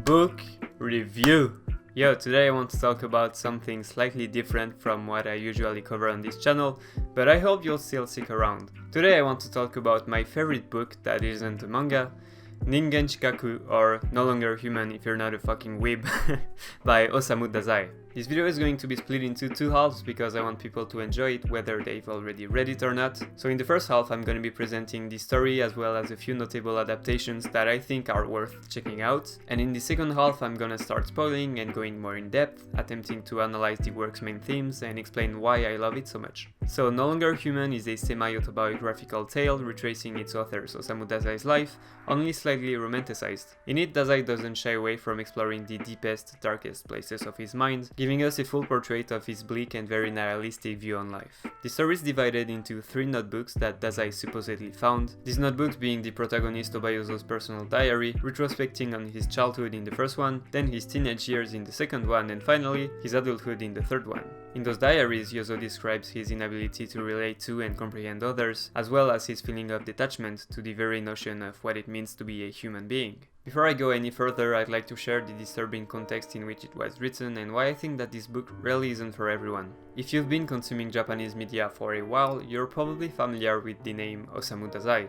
Book review. Yo, today I want to talk about something slightly different from what I usually cover on this channel, but I hope you'll still stick around. Today I want to talk about my favorite book that isn't a manga, Ningen Shikaku, or No Longer Human if you're not a fucking weeb, by Osamu Dazai. This video is going to be split into two halves because I want people to enjoy it whether they've already read it or not. So in the first half I'm going to be presenting the story as well as a few notable adaptations that I think are worth checking out. And in the second half I'm gonna start spoiling and going more in depth, attempting to analyze the work's main themes and explain why I love it so much. So No Longer Human is a semi-autobiographical tale retracing its author Osamu Dazai's life, only slightly romanticized. In it, Dazai doesn't shy away from exploring the deepest, darkest places of his mind, giving us a full portrait of his bleak and very nihilistic view on life. The story is divided into 3 notebooks that Dazai supposedly found, these notebooks being the protagonist Yozo's personal diary, retrospecting on his childhood in the first one, then his teenage years in the second one, and finally, his adulthood in the third one. In those diaries, Yozo describes his inability to relate to and comprehend others, as well as his feeling of detachment to the very notion of what it means to be a human being. Before I go any further, I'd like to share the disturbing context in which it was written and why I think that this book really isn't for everyone. If you've been consuming Japanese media for a while, you're probably familiar with the name Osamu Dazai.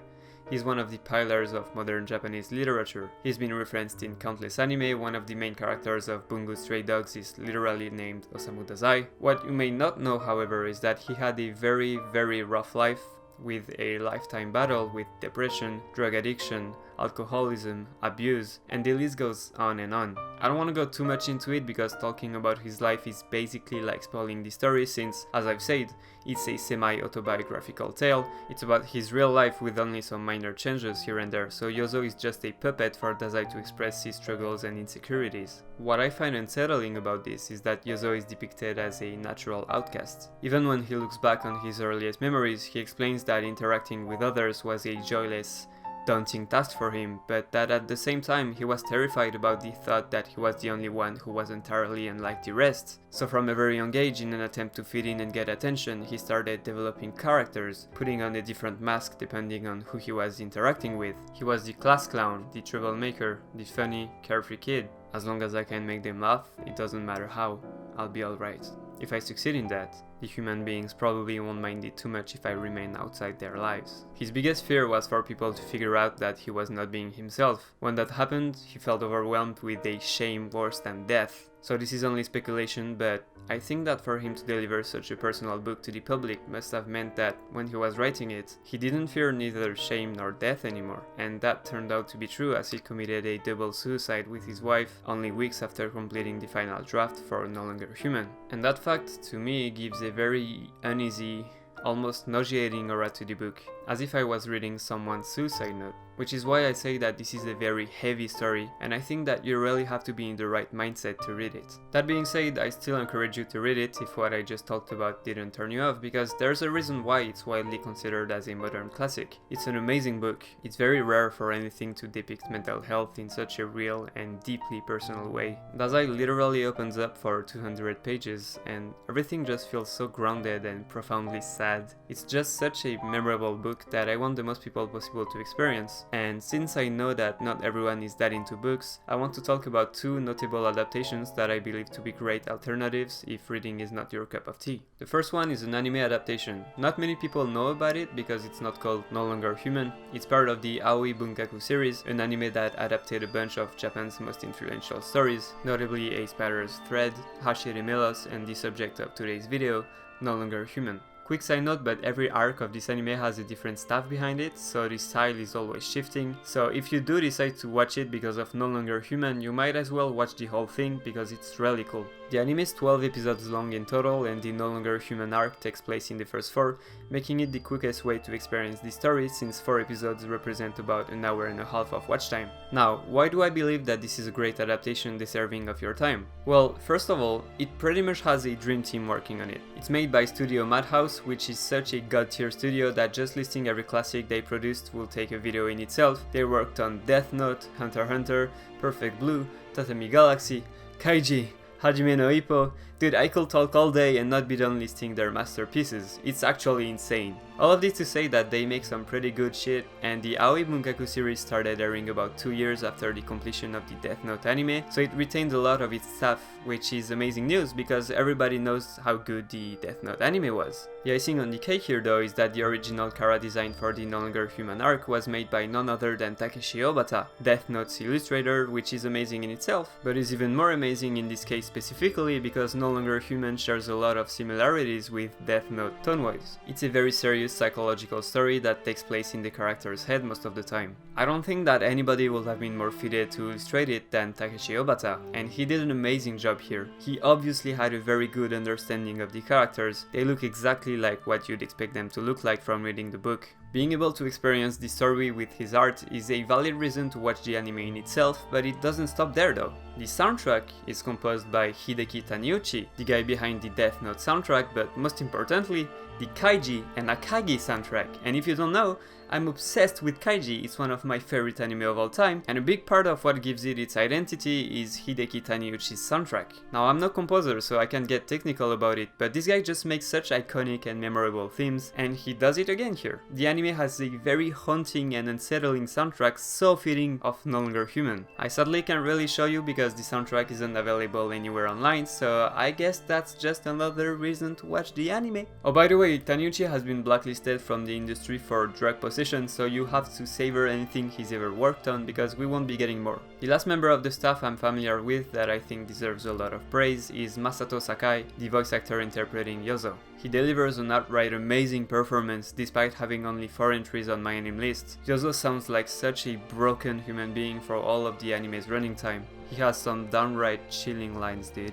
He's one of the pillars of modern Japanese literature. He's been referenced in countless anime. One of the main characters of Bungo Stray Dogs is literally named Osamu Dazai. What you may not know, however, is that he had a very rough life, with a lifetime battle with depression, drug addiction, alcoholism, abuse, and the list goes on and on. I don't want to go too much into it because talking about his life is basically like spoiling the story since, as I've said, it's a semi-autobiographical tale. It's about his real life with only some minor changes here and there, so Yozo is just a puppet for Dazai to express his struggles and insecurities. What I find unsettling about this is that Yozo is depicted as a natural outcast. Even when he looks back on his earliest memories, he explains that interacting with others was a joyless, daunting task for him, but that at the same time he was terrified about the thought that he was the only one who was entirely unlike the rest. So from a very young age, in an attempt to fit in and get attention, he started developing characters, putting on a different mask depending on who he was interacting with. He was the class clown, the troublemaker, the funny, carefree kid. As long as I can make them laugh, it doesn't matter how, I'll be alright. If I succeed in that, the human beings probably won't mind it too much if I remain outside their lives. His biggest fear was for people to figure out that he was not being himself. When that happened, he felt overwhelmed with a shame worse than death. So this is only speculation, but I think that for him to deliver such a personal book to the public must have meant that when he was writing it, he didn't fear neither shame nor death anymore. And that turned out to be true as he committed a double suicide with his wife only weeks after completing the final draft for No Longer Human. And that fact, to me, gives a very uneasy, almost nauseating aura to the book, as if I was reading someone's suicide note. Which is why I say that this is a very heavy story, and I think that you really have to be in the right mindset to read it. That being said, I still encourage you to read it if what I just talked about didn't turn you off, because there's a reason why it's widely considered as a modern classic. It's an amazing book. It's very rare for anything to depict mental health in such a real and deeply personal way. Dazai literally opens up for 200 pages, and everything just feels so grounded and profoundly sad. It's just such a memorable book that I want the most people possible to experience. And since I know that not everyone is that into books, I want to talk about 2 notable adaptations that I believe to be great alternatives if reading is not your cup of tea. The first one is an anime adaptation. Not many people know about it because it's not called No Longer Human. It's part of the Aoi Bunkaku series, an anime that adapted a bunch of Japan's most influential stories, notably Ace Patter's Thread, Hashire Melos, and the subject of today's video, No Longer Human. Quick side note, but every arc of this anime has a different staff behind it, so the style is always shifting. So if you do decide to watch it because of No Longer Human, you might as well watch the whole thing because it's really cool. The anime is 12 episodes long in total, and the No Longer Human arc takes place in the first 4, making it the quickest way to experience the story since 4 episodes represent about an hour and a half of watch time. Now, why do I believe that this is a great adaptation deserving of your time? Well, first of all, it pretty much has a dream team working on it. It's made by Studio Madhouse, which is such a god tier studio that just listing every classic they produced will take a video in itself. They worked on Death Note, Hunter x Hunter, Perfect Blue, Tatami Galaxy, Kaiji, Hajime no Ippo, dude, I could talk all day and not be done listing their masterpieces. It's actually insane. All of this to say that they make some pretty good shit, and the Aoi Bunkaku series started airing about 2 years after the completion of the Death Note anime, so it retained a lot of its stuff, which is amazing news because everybody knows how good the Death Note anime was. The icing on the cake here though is that the original Kara design for the No Longer Human arc was made by none other than Takeshi Obata, Death Note's illustrator, which is amazing in itself, but is even more amazing in this case specifically because No Longer Human shares a lot of similarities with Death Note tone-wise. It's a very serious psychological story that takes place in the character's head most of the time. I don't think that anybody would have been more fitted to illustrate it than Takeshi Obata, and he did an amazing job here. He obviously had a very good understanding of the characters. They look exactly like what you'd expect them to look like from reading the book. Being able to experience the story with his art is a valid reason to watch the anime in itself, but it doesn't stop there though. The soundtrack is composed by Hideki Taniyuchi, the guy behind the Death Note soundtrack, but most importantly, the Kaiji and Akagi soundtrack. And if you don't know, I'm obsessed with Kaiji, it's one of my favorite anime of all time, and a big part of what gives it its identity is Hideki Taniyuchi's soundtrack. Now I'm no composer so I can't get technical about it, but this guy just makes such iconic and memorable themes, and he does it again here. The anime has a very haunting and unsettling soundtrack so fitting of No Longer Human. I sadly can't really show you because the soundtrack isn't available anywhere online, so I guess that's just another reason to watch the anime. Oh, by the way, Taniyuchi has been blacklisted from the industry for drug possession, so you have to savor anything he's ever worked on because we won't be getting more. The last member of the staff I'm familiar with that I think deserves a lot of praise is Masato Sakai, the voice actor interpreting Yozo. He delivers an outright amazing performance despite having only 4 entries on my anime list. Yozo sounds like such a broken human being for all of the anime's running time. He has some downright chilling lines, dude.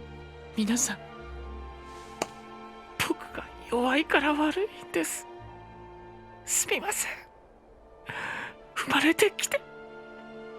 皆さん、僕が弱いから悪いんです。すみません。生まれてきて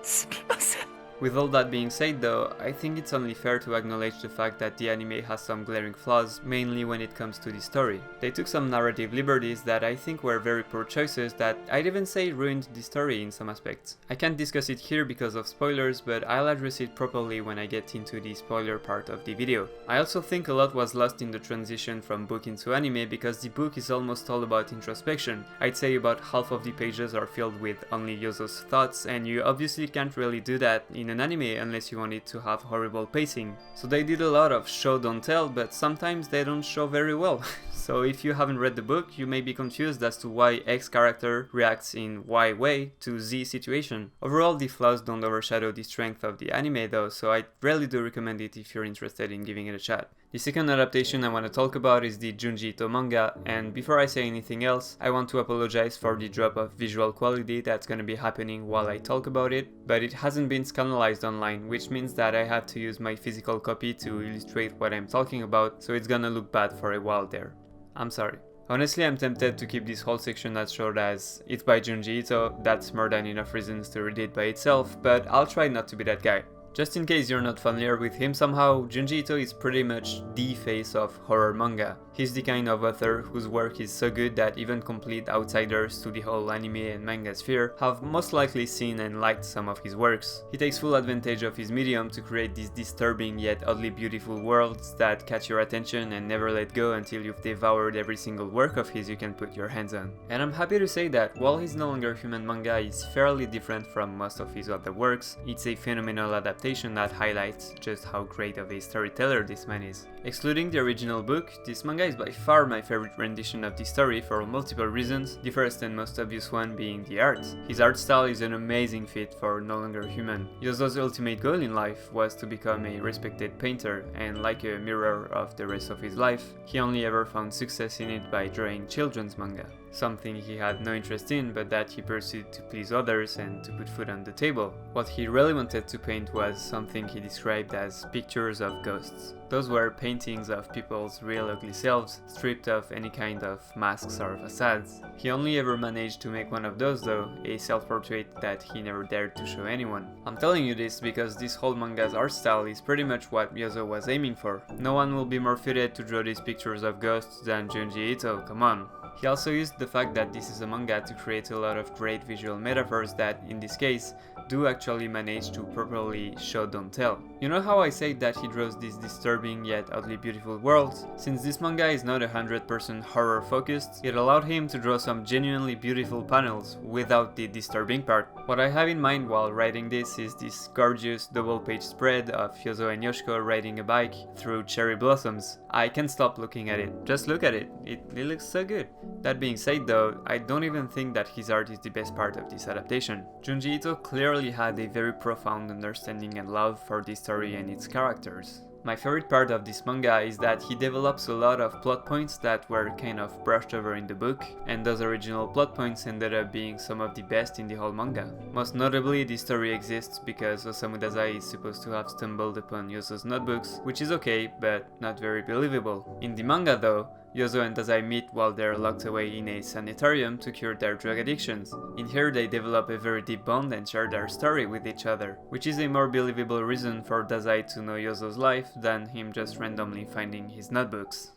すみません。 With all that being said though, I think it's only fair to acknowledge the fact that the anime has some glaring flaws, mainly when it comes to the story. They took some narrative liberties that I think were very poor choices that I'd even say ruined the story in some aspects. I can't discuss it here because of spoilers, but I'll address it properly when I get into the spoiler part of the video. I also think a lot was lost in the transition from book into anime because the book is almost all about introspection. I'd say about half of the pages are filled with only Yozo's thoughts, and you obviously can't really do that in an anime unless you want it to have horrible pacing. So they did a lot of show don't tell, but sometimes they don't show very well. So if you haven't read the book, you may be confused as to why X character reacts in Y way to Z situation. Overall, the flaws don't overshadow the strength of the anime though, so I really do recommend it if you're interested in giving it a shot. The second adaptation I want to talk about is the Junji Ito manga, and before I say anything else, I want to apologize for the drop of visual quality that's gonna be happening while I talk about it, but it hasn't been scannalized online, which means that I have to use my physical copy to illustrate what I'm talking about, so it's gonna look bad for a while there. I'm sorry. Honestly, I'm tempted to keep this whole section as short as it's by Junji Ito, that's more than enough reasons to read it by itself, but I'll try not to be that guy. Just in case you're not familiar with him somehow, Junji Ito is pretty much the face of horror manga. He's the kind of author whose work is so good that even complete outsiders to the whole anime and manga sphere have most likely seen and liked some of his works. He takes full advantage of his medium to create these disturbing yet oddly beautiful worlds that catch your attention and never let go until you've devoured every single work of his you can put your hands on. And I'm happy to say that while his No Longer Human manga is fairly different from most of his other works, it's a phenomenal adaptation that highlights just how great of a storyteller this man is. Excluding the original book, this manga is by far my favorite rendition of the story for multiple reasons, the first and most obvious one being the art. His art style is an amazing fit for No Longer Human. Yozo's ultimate goal in life was to become a respected painter, and like a mirror of the rest of his life, he only ever found success in it by drawing children's manga. Something he had no interest in, but that he pursued to please others and to put food on the table. What he really wanted to paint was something he described as pictures of ghosts. Those were paintings of people's real ugly selves, stripped of any kind of masks or facades. He only ever managed to make one of those though, a self-portrait that he never dared to show anyone. I'm telling you this because this whole manga's art style is pretty much what Yozo was aiming for. No one will be more fitted to draw these pictures of ghosts than Junji Ito, come on. He also used the fact that this is a manga to create a lot of great visual metaphors that, in this case, do actually manage to properly show don't tell. You know how I say that he draws these disturbing yet oddly beautiful worlds? Since this manga is not 100% horror focused, it allowed him to draw some genuinely beautiful panels without the disturbing part. What I have in mind while writing this is this gorgeous double-page spread of Yozo and Yoshiko riding a bike through cherry blossoms. I can't stop looking at it. Just look at it. It looks so good. That being said though, I don't even think that his art is the best part of this adaptation. Junji Ito clearly had a very profound understanding and love for this story and its characters. My favorite part of this manga is that he develops a lot of plot points that were kind of brushed over in the book, and those original plot points ended up being some of the best in the whole manga. Most notably, this story exists because Osamu Dazai is supposed to have stumbled upon Yozo's notebooks, which is okay, but not very believable. In the manga though, Yozo and Dazai meet while they're locked away in a sanitarium to cure their drug addictions. In here they develop a very deep bond and share their story with each other, which is a more believable reason for Dazai to know Yozo's life than him just randomly finding his notebooks.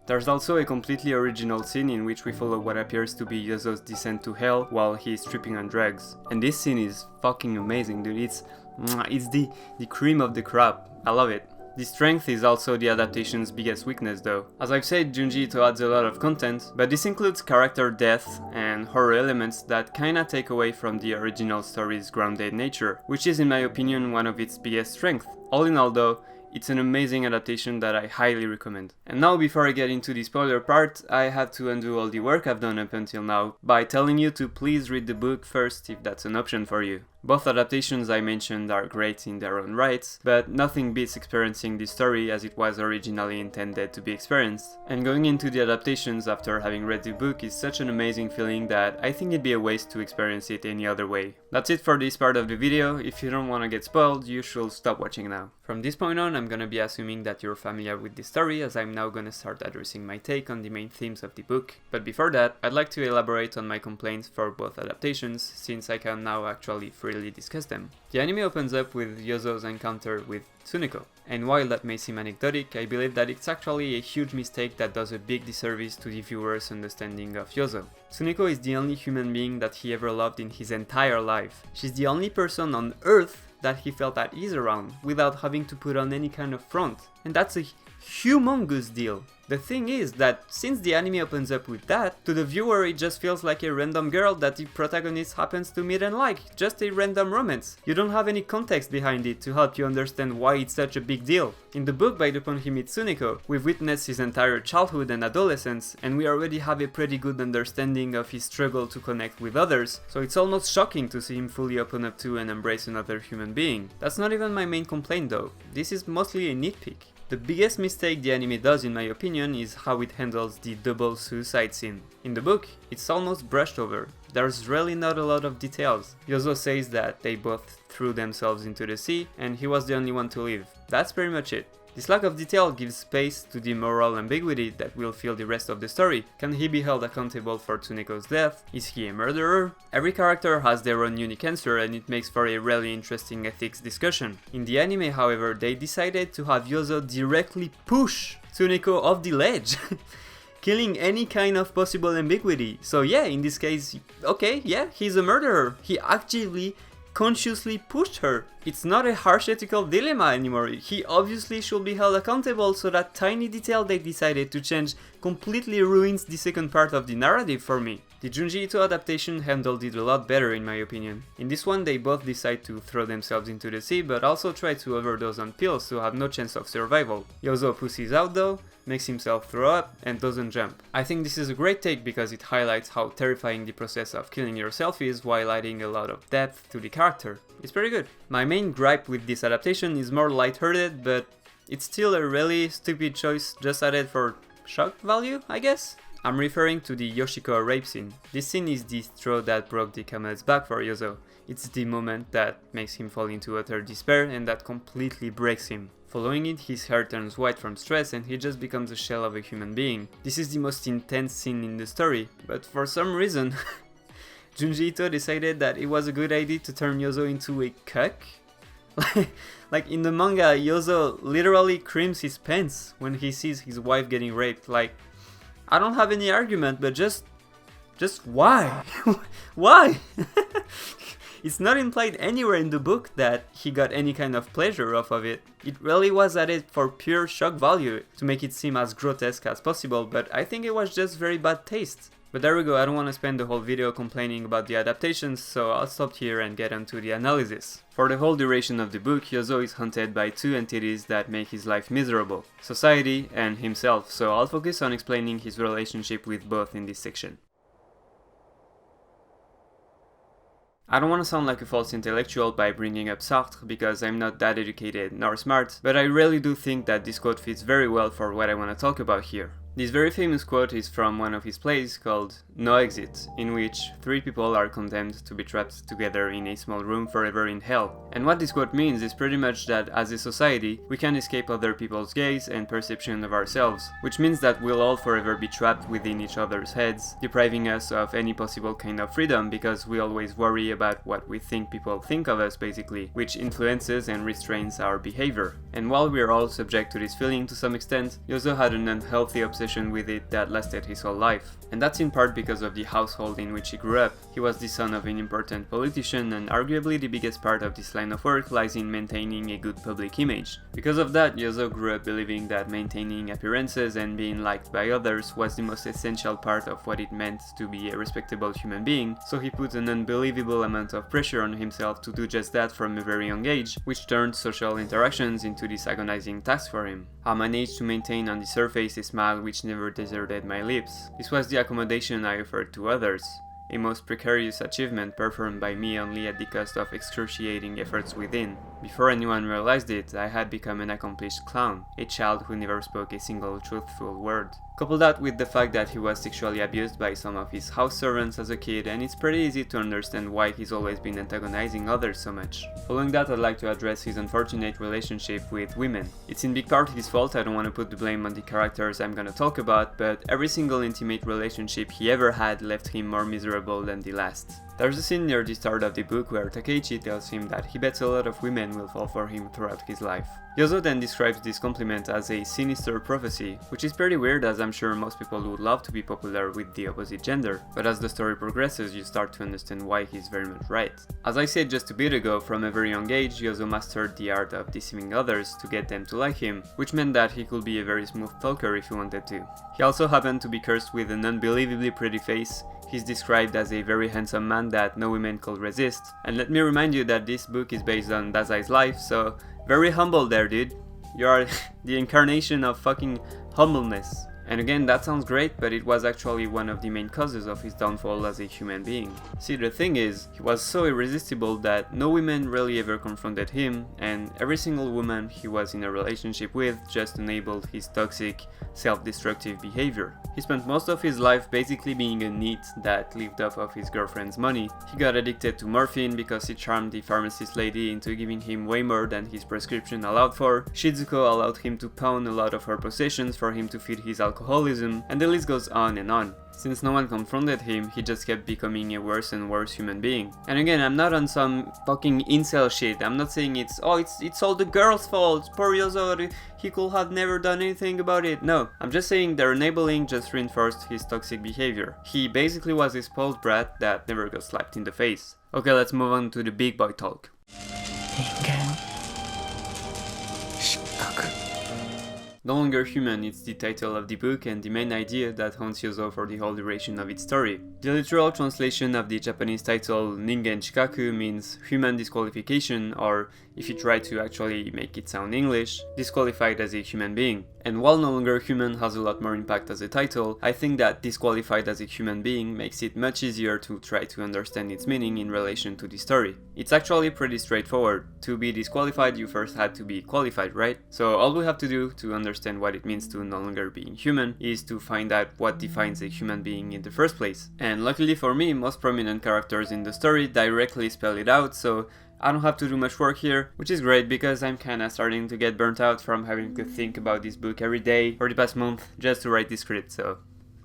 There's also a completely original scene in which we follow what appears to be Yozo's descent to hell while he's tripping on drugs. And this scene is fucking amazing, dude. It's the cream of the crop. I love it. The strength is also the adaptation's biggest weakness though. As I've said, Junji Ito adds a lot of content, but this includes character death and horror elements that kinda take away from the original story's grounded nature, which is in my opinion one of its biggest strengths. All in all though, it's an amazing adaptation that I highly recommend. And now before I get into the spoiler part, I have to undo all the work I've done up until now by telling you to please read the book first if that's an option for you. Both adaptations I mentioned are great in their own rights, but nothing beats experiencing the story as it was originally intended to be experienced. And going into the adaptations after having read the book is such an amazing feeling that I think it'd be a waste to experience it any other way. That's it for this part of the video. If you don't want to get spoiled, you should stop watching now. From this point on, I'm gonna be assuming that you're familiar with the story, as I'm now gonna start addressing my take on the main themes of the book. But before that, I'd like to elaborate on my complaints for both adaptations, since I can now actually freely discuss them. The anime opens up with Yozo's encounter with Tsuneko, and while that may seem anecdotic, I believe that it's actually a huge mistake that does a big disservice to the viewer's understanding of Yozo. Tsuneko is the only human being that he ever loved in his entire life. She's the only person on Earth that he felt at ease around, without having to put on any kind of front, and that's a humongous deal. The thing is that since the anime opens up with that, to the viewer it just feels like a random girl that the protagonist happens to meet and like, just a random romance. You don't have any context behind it to help you understand why it's such a big deal. In the book, by the time he meets Tsuneko, we've witnessed his entire childhood and adolescence, and we already have a pretty good understanding of his struggle to connect with others, so it's almost shocking to see him fully open up to and embrace another human being. That's not even my main complaint though, this is mostly a nitpick. The biggest mistake the anime does in my opinion is how it handles the double suicide scene. In the book, it's almost brushed over. There's really not a lot of details. Yozo says that they both threw themselves into the sea and he was the only one to live. That's pretty much it. This lack of detail gives space to the moral ambiguity that will fill the rest of the story. Can he be held accountable for Tsuneko's death? Is he a murderer? Every character has their own unique answer and it makes for a really interesting ethics discussion. In the anime, however, they decided to have Yozo directly push Tsuneko off the ledge, killing any kind of possible ambiguity. So yeah, in this case, okay, yeah, he's a murderer. He actively consciously pushed her. It's not a harsh ethical dilemma anymore. He obviously should be held accountable, so that tiny detail they decided to change completely ruins the second part of the narrative for me. The Junji Ito adaptation handled it a lot better in my opinion. In this one they both decide to throw themselves into the sea, but also try to overdose on pills to have no chance of survival. Yozo pussies out though, makes himself throw up, and doesn't jump. I think this is a great take because it highlights how terrifying the process of killing yourself is while adding a lot of depth to the character. It's pretty good. My main gripe with this adaptation is more lighthearted, but it's still a really stupid choice just added for shock value, I guess? I'm referring to the Yoshiko rape scene. This scene is the straw that broke the camel's back for Yozo. It's the moment that makes him fall into utter despair and that completely breaks him. Following it, his hair turns white from stress and he just becomes a shell of a human being. This is the most intense scene in the story, but for some reason, Junji Ito decided that it was a good idea to turn Yozo into a cuck. Like in the manga, Yozo literally creams his pants when he sees his wife getting raped. Like, I don't have any argument, but just why? Why? It's not implied anywhere in the book that he got any kind of pleasure off of it. It really was added for pure shock value to make it seem as grotesque as possible, but I think it was just very bad taste. But there we go, I don't want to spend the whole video complaining about the adaptations, so I'll stop here and get onto the analysis. For the whole duration of the book, Yozo is haunted by two entities that make his life miserable: society and himself, so I'll focus on explaining his relationship with both in this section. I don't want to sound like a false intellectual by bringing up Sartre, because I'm not that educated nor smart, but I really do think that this quote fits very well for what I want to talk about here. This very famous quote is from one of his plays called No Exit, in which three people are condemned to be trapped together in a small room forever in hell. And what this quote means is pretty much that as a society, we can't escape other people's gaze and perception of ourselves, which means that we'll all forever be trapped within each other's heads, depriving us of any possible kind of freedom because we always worry about what we think people think of us basically, which influences and restrains our behavior. And while we're all subject to this feeling to some extent, Yozo had an unhealthy obsession with it that lasted his whole life. And that's in part because of the household in which he grew up. He was the son of an important politician, and arguably the biggest part of this line of work lies in maintaining a good public image. Because of that, Yozo grew up believing that maintaining appearances and being liked by others was the most essential part of what it meant to be a respectable human being, so he put an unbelievable amount of pressure on himself to do just that from a very young age, which turned social interactions into this agonizing task for him. I managed to maintain on the surface a smile which never deserted my lips. This was the accommodation I offered to others, a most precarious achievement performed by me only at the cost of excruciating efforts within. Before anyone realized it, I had become an accomplished clown, a child who never spoke a single truthful word. Couple that with the fact that he was sexually abused by some of his house servants as a kid, and it's pretty easy to understand why he's always been antagonizing others so much. Following that, I'd like to address his unfortunate relationship with women. It's in big part his fault, I don't want to put the blame on the characters I'm gonna talk about, but every single intimate relationship he ever had left him more miserable than the last. There's a scene near the start of the book where Takeichi tells him that he bets a lot of women will fall for him throughout his life. Yozo then describes this compliment as a sinister prophecy, which is pretty weird as I'm sure most people would love to be popular with the opposite gender, but as the story progresses you start to understand why he's very much right. As I said just a bit ago, from a very young age Yozo mastered the art of deceiving others to get them to like him, which meant that he could be a very smooth talker if he wanted to. He also happened to be cursed with an unbelievably pretty face. He's described as a very handsome man that no women could resist. And let me remind you that this book is based on Dazai's life, so very humble there, dude. You are the incarnation of fucking humbleness. And again, that sounds great, but it was actually one of the main causes of his downfall as a human being. See, the thing is, he was so irresistible that no women really ever confronted him, and every single woman he was in a relationship with just enabled his toxic, self-destructive behavior. He spent most of his life basically being a NEET that lived off of his girlfriend's money. He got addicted to morphine because he charmed the pharmacist lady into giving him way more than his prescription allowed for. Shizuko allowed him to pawn a lot of her possessions for him to feed his alcoholism, and the list goes on and on. Since no one confronted him, he just kept becoming a worse and worse human being. And again, I'm not on some fucking incel shit. I'm not saying it's all the girl's fault. Poor Yozo, he could have never done anything about it. No, I'm just saying their enabling just reinforced his toxic behavior. He basically was a spoiled brat that never got slapped in the face. Okay, let's move on to the big boy talk. No Longer Human is the title of the book and the main idea that haunts Yozo for the whole duration of its story. The literal translation of the Japanese title Ningen Shikaku means human disqualification, or if you try to actually make it sound English, disqualified as a human being. And while No Longer Human has a lot more impact as a title, I think that disqualified as a human being makes it much easier to try to understand its meaning in relation to the story. It's actually pretty straightforward. To be disqualified, you first had to be qualified, right? So all we have to do to understand what it means to no longer being human is to find out what defines a human being in the first place. And luckily for me, most prominent characters in the story directly spell it out, so I don't have to do much work here, which is great because I'm kinda starting to get burnt out from having to think about this book every day for the past month just to write this script, so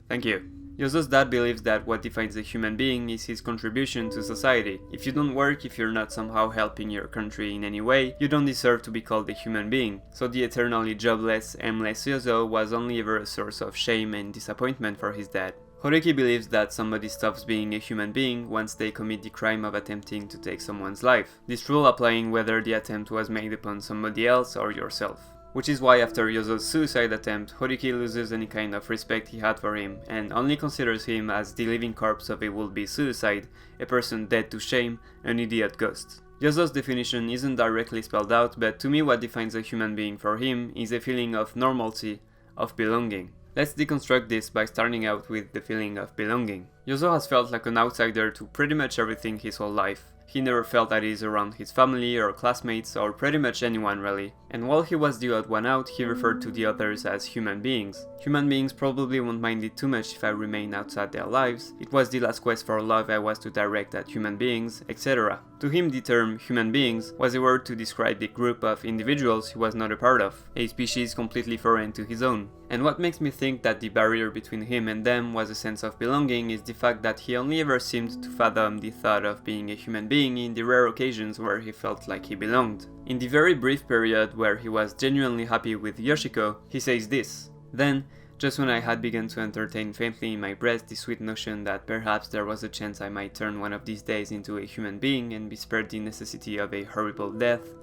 thank you. Yozo's dad believes that what defines a human being is his contribution to society. If you don't work, if you're not somehow helping your country in any way, you don't deserve to be called a human being. So the eternally jobless, aimless Yozo was only ever a source of shame and disappointment for his dad. Horiki believes that somebody stops being a human being once they commit the crime of attempting to take someone's life. This rule applying whether the attempt was made upon somebody else or yourself. Which is why after Yozo's suicide attempt, Horiki loses any kind of respect he had for him and only considers him as the living corpse of a would-be suicide, a person dead to shame, an idiot ghost. Yozo's definition isn't directly spelled out, but to me what defines a human being for him is a feeling of normalcy, of belonging. Let's deconstruct this by starting out with the feeling of belonging. Yozo has felt like an outsider to pretty much everything his whole life. He never felt at ease around his family or classmates or pretty much anyone really. And while he was the odd one out, he referred to the others as human beings. Human beings probably won't mind it too much if I remain outside their lives. It was the last quest for love I was to direct at human beings, etc. To him the term human beings was a word to describe the group of individuals he was not a part of, a species completely foreign to his own. And what makes me think that the barrier between him and them was a sense of belonging is the fact that he only ever seemed to fathom the thought of being a human being in the rare occasions where he felt like he belonged. In the very brief period where he was genuinely happy with Yoshiko, he says this: "Then, just when I had begun to entertain faintly in my breast the sweet notion that perhaps there was a chance I might turn one of these days into a human being and be spared the necessity of a horrible death,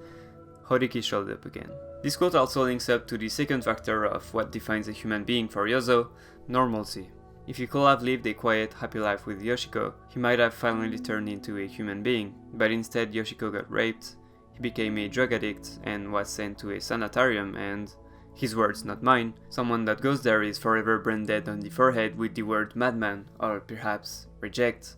Horiki showed up again." This quote also links up to the second factor of what defines a human being for Yozo, normalcy. If he could have lived a quiet, happy life with Yoshiko, he might have finally turned into a human being, but instead Yoshiko got raped, he became a drug addict and was sent to a sanitarium and, his words not mine, someone that goes there is forever branded on the forehead with the word madman, or perhaps reject,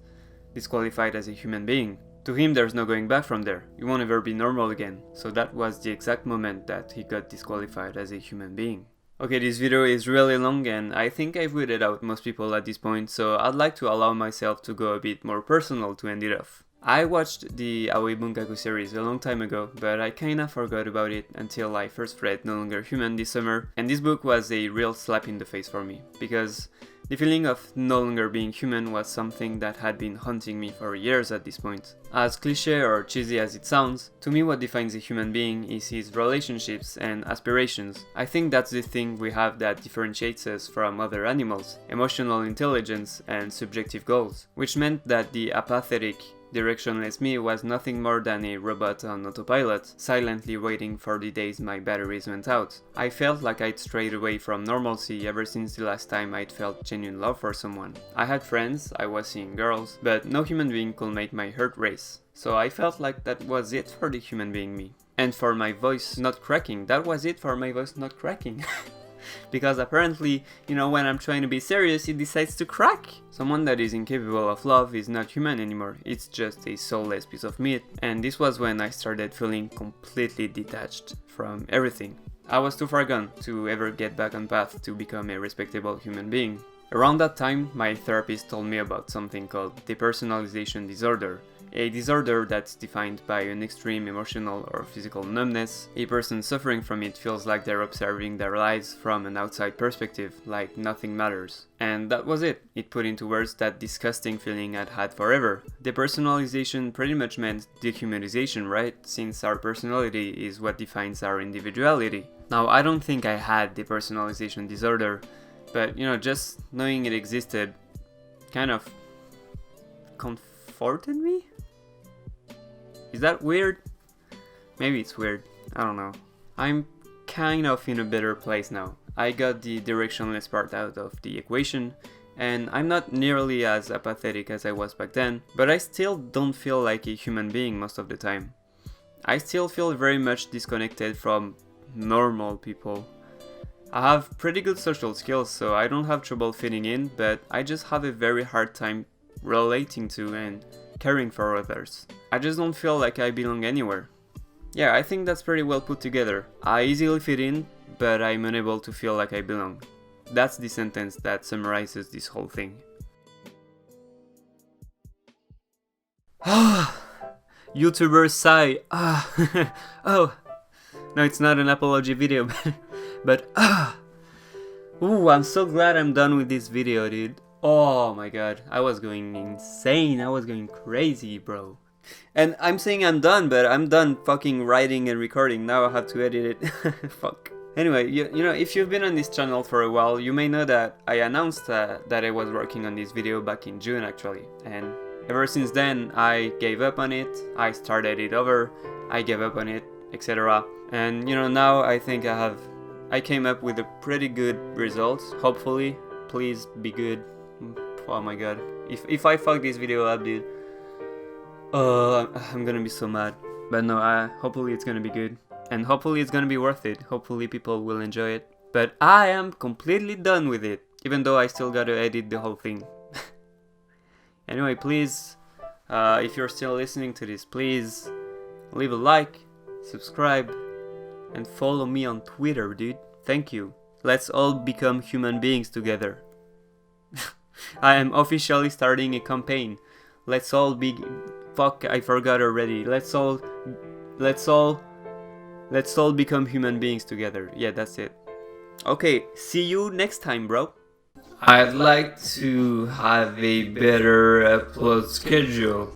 disqualified as a human being. To him there's no going back from there, you won't ever be normal again, so that was the exact moment that he got disqualified as a human being. Okay, this video is really long and I think I've weeded out most people at this point, so I'd like to allow myself to go a bit more personal to end it off. I watched the Aoi Bunkaku series a long time ago, but I kinda forgot about it until I first read No Longer Human this summer, and this book was a real slap in the face for me, because the feeling of no longer being human was something that had been haunting me for years at this point. As cliché or cheesy as it sounds, to me what defines a human being is his relationships and aspirations. I think that's the thing we have that differentiates us from other animals: emotional intelligence and subjective goals, which meant that the apathetic, directionless me was nothing more than a robot on autopilot, silently waiting for the days my batteries went out. I felt like I'd strayed away from normalcy ever since the last time I'd felt genuine love for someone. I had friends, I was seeing girls, but no human being could make my heart race. So I felt like that was it for the human being me. And for my voice not cracking, that was it for my voice not cracking. Because apparently, when I'm trying to be serious, it decides to crack. Someone that is incapable of love is not human anymore, it's just a soulless piece of meat. And this was when I started feeling completely detached from everything. I was too far gone to ever get back on path to become a respectable human being. Around that time, my therapist told me about something called depersonalization disorder. A disorder that's defined by an extreme emotional or physical numbness. A person suffering from it feels like they're observing their lives from an outside perspective, like nothing matters. And that was it. It put into words that disgusting feeling I'd had forever. Depersonalization pretty much meant dehumanization, right? Since our personality is what defines our individuality. Now, I don't think I had depersonalization disorder, but just knowing it existed kind of comforted me? Is that weird? Maybe it's weird, I don't know. I'm kind of in a better place now. I got the directionless part out of the equation, and I'm not nearly as apathetic as I was back then, but I still don't feel like a human being most of the time. I still feel very much disconnected from normal people. I have pretty good social skills, so I don't have trouble fitting in, but I just have a very hard time relating to and caring for others. I just don't feel like I belong anywhere. Yeah, I think that's pretty well put together. I easily fit in, but I'm unable to feel like I belong. That's the sentence that summarizes this whole thing. YouTuber sigh. Oh. No, it's not an apology video, but ooh, I'm so glad I'm done with this video, dude. Oh my god, I was going insane, I was going crazy, bro. And I'm saying I'm done, but I'm done fucking writing and recording. Now I have to edit it. Fuck. Anyway, you know, if you've been on this channel for a while, you may know that I announced that I was working on this video back in June actually. And ever since then, I gave up on it, I started it over, I gave up on it, etc. And you know, now I think I came up with a pretty good result, hopefully. Please be good. Oh my god. If I fuck this video up, dude, I'm gonna be so mad. But no, hopefully it's gonna be good. And hopefully it's gonna be worth it. Hopefully people will enjoy it. But I am completely done with it, even though I still gotta edit the whole thing. Anyway, please, if you're still listening to this, please leave a like, subscribe, and follow me on Twitter, dude. Thank you. Let's all become human beings together. I am officially starting a campaign. Let's all be... Fuck, I forgot already. Let's all become human beings together. Yeah, that's it. Okay, see you next time, bro. I'd like to have a better upload schedule.